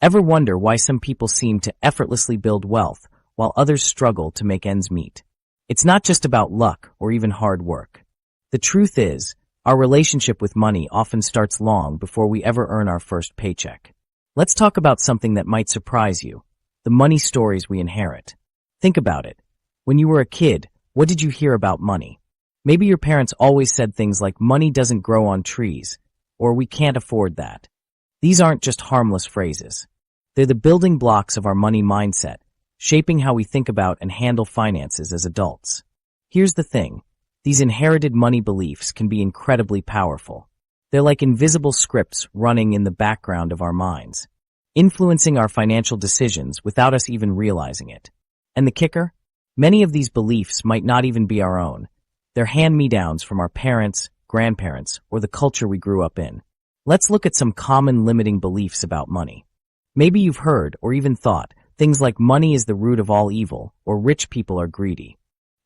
Ever wonder why some people seem to effortlessly build wealth while others struggle to make ends meet? It's not just about luck or even hard work. The truth is, our relationship with money often starts long before we ever earn our first paycheck. Let's talk about something that might surprise you: the money stories we inherit. Think about it. When you were a kid, what did you hear about money? Maybe your parents always said things like, "Money doesn't grow on trees," or "We can't afford that." These aren't just harmless phrases. They're the building blocks of our money mindset, shaping how we think about and handle finances as adults. Here's the thing. These inherited money beliefs can be incredibly powerful. They're like invisible scripts running in the background of our minds, influencing our financial decisions without us even realizing it. And the kicker? Many of these beliefs might not even be our own. They're hand-me-downs from our parents, grandparents, or the culture we grew up in. Let's look at some common limiting beliefs about money. Maybe you've heard or even thought things like money is the root of all evil or rich people are greedy.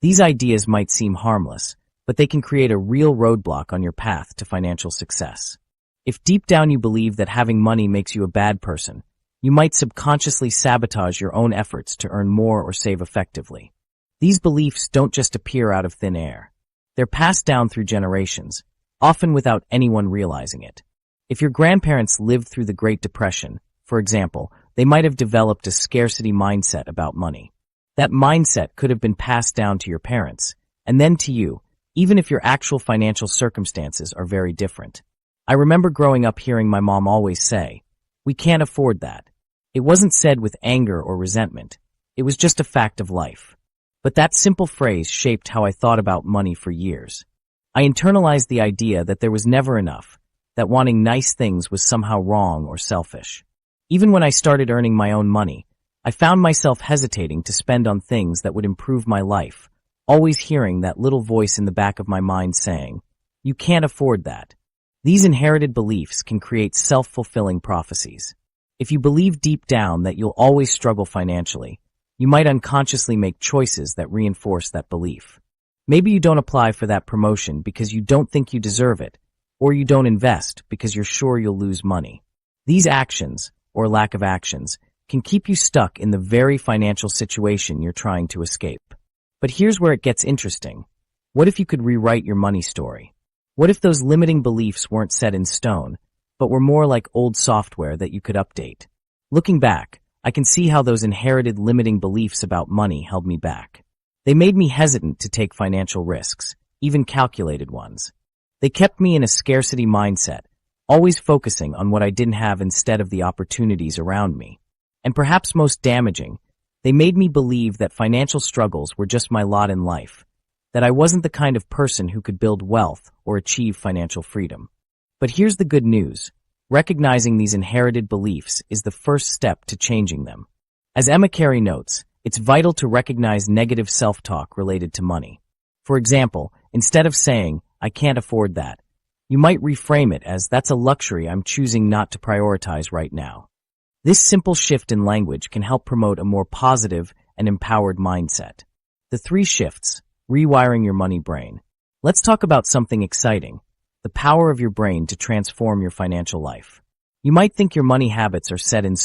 These ideas might seem harmless, but they can create a real roadblock on your path to financial success. If deep down you believe that having money makes you a bad person, you might subconsciously sabotage your own efforts to earn more or save effectively. These beliefs don't just appear out of thin air. They're passed down through generations, often without anyone realizing it. If your grandparents lived through the Great Depression, for example, they might have developed a scarcity mindset about money. That mindset could have been passed down to your parents, and then to you, even if your actual financial circumstances are very different. I remember growing up hearing my mom always say, "We can't afford that." It wasn't said with anger or resentment. It was just a fact of life. But that simple phrase shaped how I thought about money for years. I internalized the idea that there was never enough, that wanting nice things was somehow wrong or selfish. Even when I started earning my own money, I found myself hesitating to spend on things that would improve my life, always hearing that little voice in the back of my mind saying, "You can't afford that." These inherited beliefs can create self-fulfilling prophecies. If you believe deep down that you'll always struggle financially, you might unconsciously make choices that reinforce that belief. Maybe you don't apply for that promotion because you don't think you deserve it, or you don't invest because you're sure you'll lose money. These actions, or lack of actions, can keep you stuck in the very financial situation you're trying to escape. But here's where it gets interesting. What if you could rewrite your money story? What if those limiting beliefs weren't set in stone, but were more like old software that you could update? Looking back, I can see how those inherited limiting beliefs about money held me back. They made me hesitant to take financial risks, even calculated ones. They kept me in a scarcity mindset, always focusing on what I didn't have instead of the opportunities around me. And perhaps most damaging, they made me believe that financial struggles were just my lot in life, that I wasn't the kind of person who could build wealth or achieve financial freedom. But here's the good news. Recognizing these inherited beliefs is the first step to changing them. As Emma Carey notes, it's vital to recognize negative self-talk related to money. For example, instead of saying, "I can't afford that," you might reframe it as, "That's a luxury I'm choosing not to prioritize right now." This simple shift in language can help promote a more positive and empowered mindset. The 3 shifts, rewiring your money brain. Let's talk about something exciting: the power of your brain to transform your financial life. You might think your money habits are set in